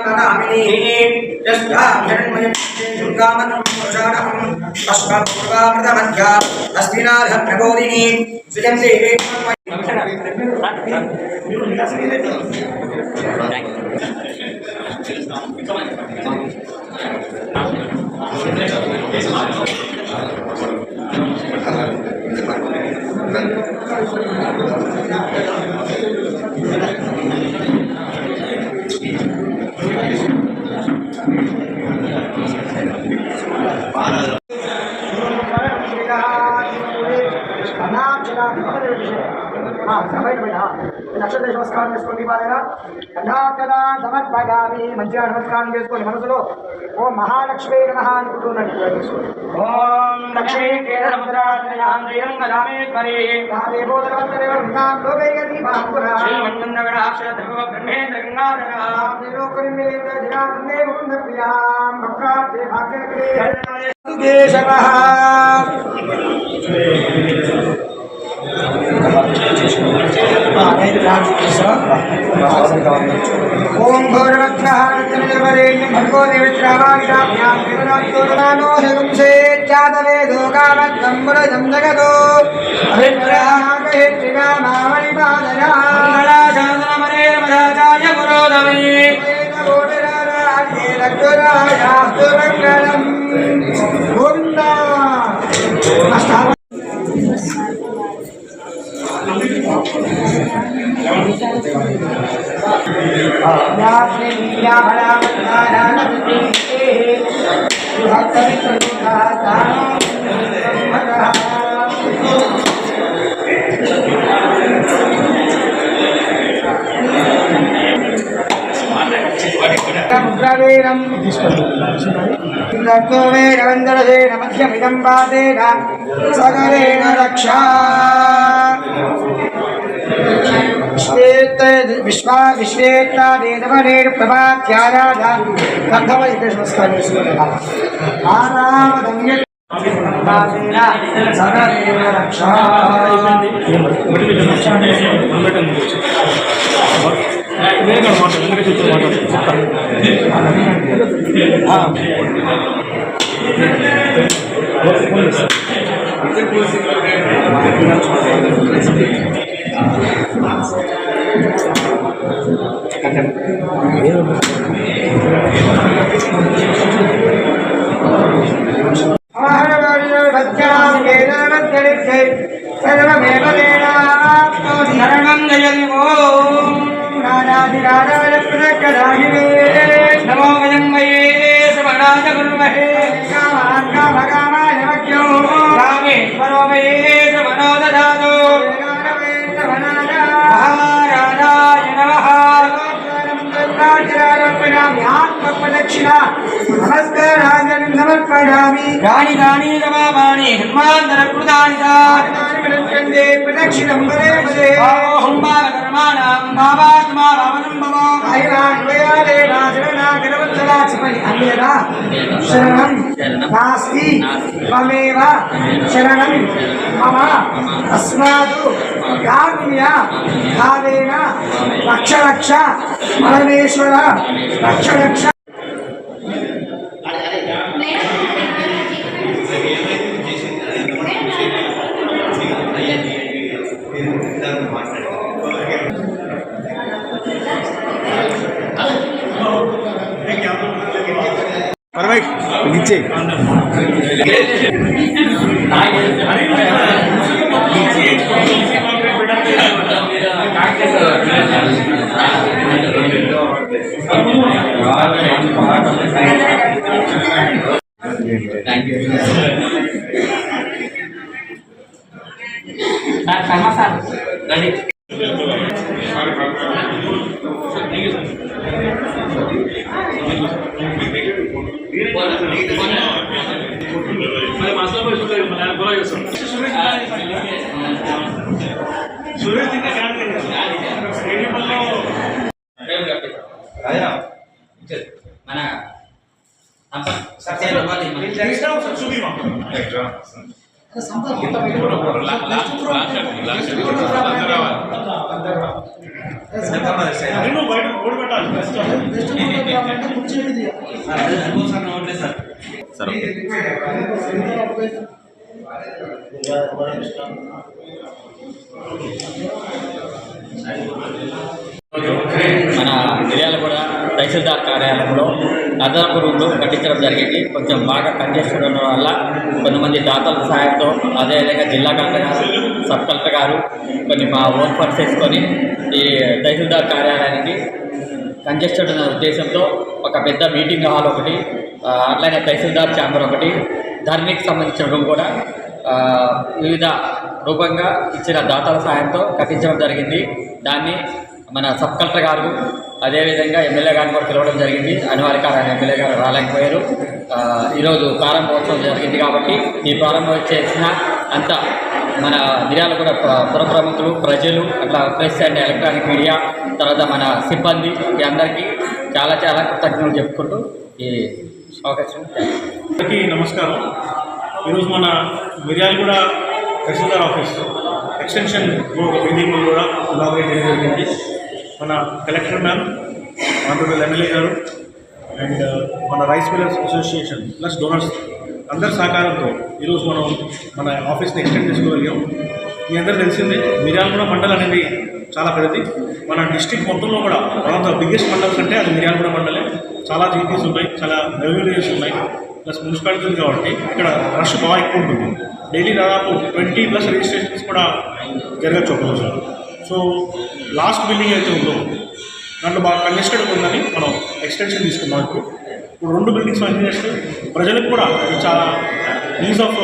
वदामिनी यस्यां जन्मयं शुद्धामनुषाणम् अश्वपूर्वामृतमध्या अस्मिनाधं प्रबोधिनी सुजन्ते నక్షత్ర నమస్కారం చేసుకోండి బాగా కథా సమర్పయామి మంచిగా నమస్కారం చేసుకోండి మనసులో ఓం మహాలక్ష్మీ నమః అనుకుంటున్నాను ఓం లక్ష్మీ కేరళముద్రాశ్రయాంద్రియం గదామేశ్వరి కాదేవోదరవంతరేవర్ణాం లోకైకీ మహాపురా శ్రీమన్నగణాక్షరధర్మ బ్రహ్మేంద్ర గంగాధర త్రిలోకనిమిలేంద్ర జినాందే ముకుంద ప్రియాం భక్తార్థే భాగ్యకరే కేశవః ओम भौरवत्नहारतनिर्वरेण्यं भर्गो देवश्रावागिराभ्यां देवनाथोरमानो हृगुंसे जातवेदो कामत्तं मुरजं जगतो अभिप्रागहेत्रिना मामणिपादया मङ्गलाशासनमरेर्मदाचार्य पुरोधमे वेदगोटराराज्ञे लक्ष्मरायास्तु मङ्गलम् गोविन्दा मुद्रावीरं वेरवन्दरसेन मध्यमिदं पादेन सकलेन रक्षा विश्वेत्ता वेदवनेर प्रभात्याराधा गन्धवैते नमस्कार आरामदम्य सकलेन रक्षा नमो गजंगये समनाथ गुरुमहे कामाय वक्यो रामेश्वरो मे समनो ददातु महाराजाय नमः आत्मप्रदक्षिणा नमस्काराञ्जलिं समर्पयामि राणि राणि रमामाणि हनुमान्दरकृतानि प्रदक्षिणं वदे वदे ओम कर्माणां भावात्मा भावनं भव शरणं नास्ति त्वमेव शरणं मम अस्मादु कारुण्या भावेन रक्ष रक्ष परमेश्वर रक्ष रक्ष नीचे sama Sar. Dari mana? Saksi sir okay. మన మిర్యాలగూడ తహసీల్దార్ కార్యాలయంలో అదనపు రూమ్లు కట్టించడం జరిగింది. కొంచెం బాగా కంజెస్టెడ్ ఉండడం వల్ల కొంతమంది దాతల సహాయంతో, అదేవిధంగా జిల్లా కలెక్టర్ గారు, సబ్ కలెక్టర్ గారు కొన్ని మా ఓన్ ఫండ్స్ వేసుకొని ఈ తహసీల్దార్ కార్యాలయానికి కంజెస్టెడ్ ఉన్న ఉద్దేశంతో ఒక పెద్ద మీటింగ్ హాల్ ఒకటి, అట్లనే తహసీల్దార్ ఛాంబర్ ఒకటి, ధర్నీకి సంబంధించిన రూమ్ కూడా వివిధ రూపంగా ఇచ్చిన దాతల సహాయంతో కట్టించడం జరిగింది. దాన్ని మన సబ్ కలెక్టర్ గారు, అదేవిధంగా ఎమ్మెల్యే గారిని కూడా పిలవడం జరిగింది. అనివార్య కారణంగా ఎమ్మెల్యే గారు రాలేకపోయారు. ఈరోజు ప్రారంభోత్సవం జరిగింది కాబట్టి ఈ ప్రారంభం చేసిన అంత మన మిర్యాలగూడ పుర ప్రముఖులు, ప్రజలు, అట్లా ప్రెస్ అండ్ ఎలక్ట్రానిక్ మీడియా, తర్వాత మన సిబ్బంది ఈ అందరికీ చాలా చాలా కృతజ్ఞతలు చెప్పుకుంటూ ఈ అవకాశం. అందరికీ నమస్కారం. ఈరోజు మన మిర్యాలగూడ తహసీల్దార్ ఆఫీస్ ఎక్స్టెన్షన్ మీటింగ్ కూడా ఇనాగరేట్ చేయడం జరిగింది. మన కలెక్టర్ మ్యామ్, ఆనరబుల్ ఎమ్మెల్యే గారు అండ్ మన rice millers association plus donors అందరి సహకారంతో ఈరోజు మనం మన ఆఫీస్ని ఎక్స్టెండ్ చేసుకోగలిగాం. మీ అందరూ తెలిసిందే, మిర్యాలగూడ మండలం అనేది చాలా పెద్దది. మన డిస్ట్రిక్ట్ మొత్తంలో కూడా one of the biggest mandals అంటే అది మిర్యాలగూడ మండలే. చాలా జీపీస్ ఉన్నాయి, చాలా రెవెన్యూస్ ఉన్నాయి, ప్లస్ మున్సిపాలిటీ ఉంది కాబట్టి ఇక్కడ రష్ బాగా ఎక్కువ ఉంటుంది. డైలీ దాదాపు 20+ రిజిస్ట్రేషన్స్ కూడా జరగచ్చు ఒకరోజు. సో లాస్ట్ బిల్డింగ్ అయితే ఉందో దాంట్లో బాగా కంజెస్టెడ్ ఉందని మనం ఎక్స్టెన్షన్ తీసుకున్నాం. ఇప్పుడు 2 బిల్డింగ్స్ కంజెస్ట్ ప్రజలకు కూడా చాలా ఈజ్ ఆఫ్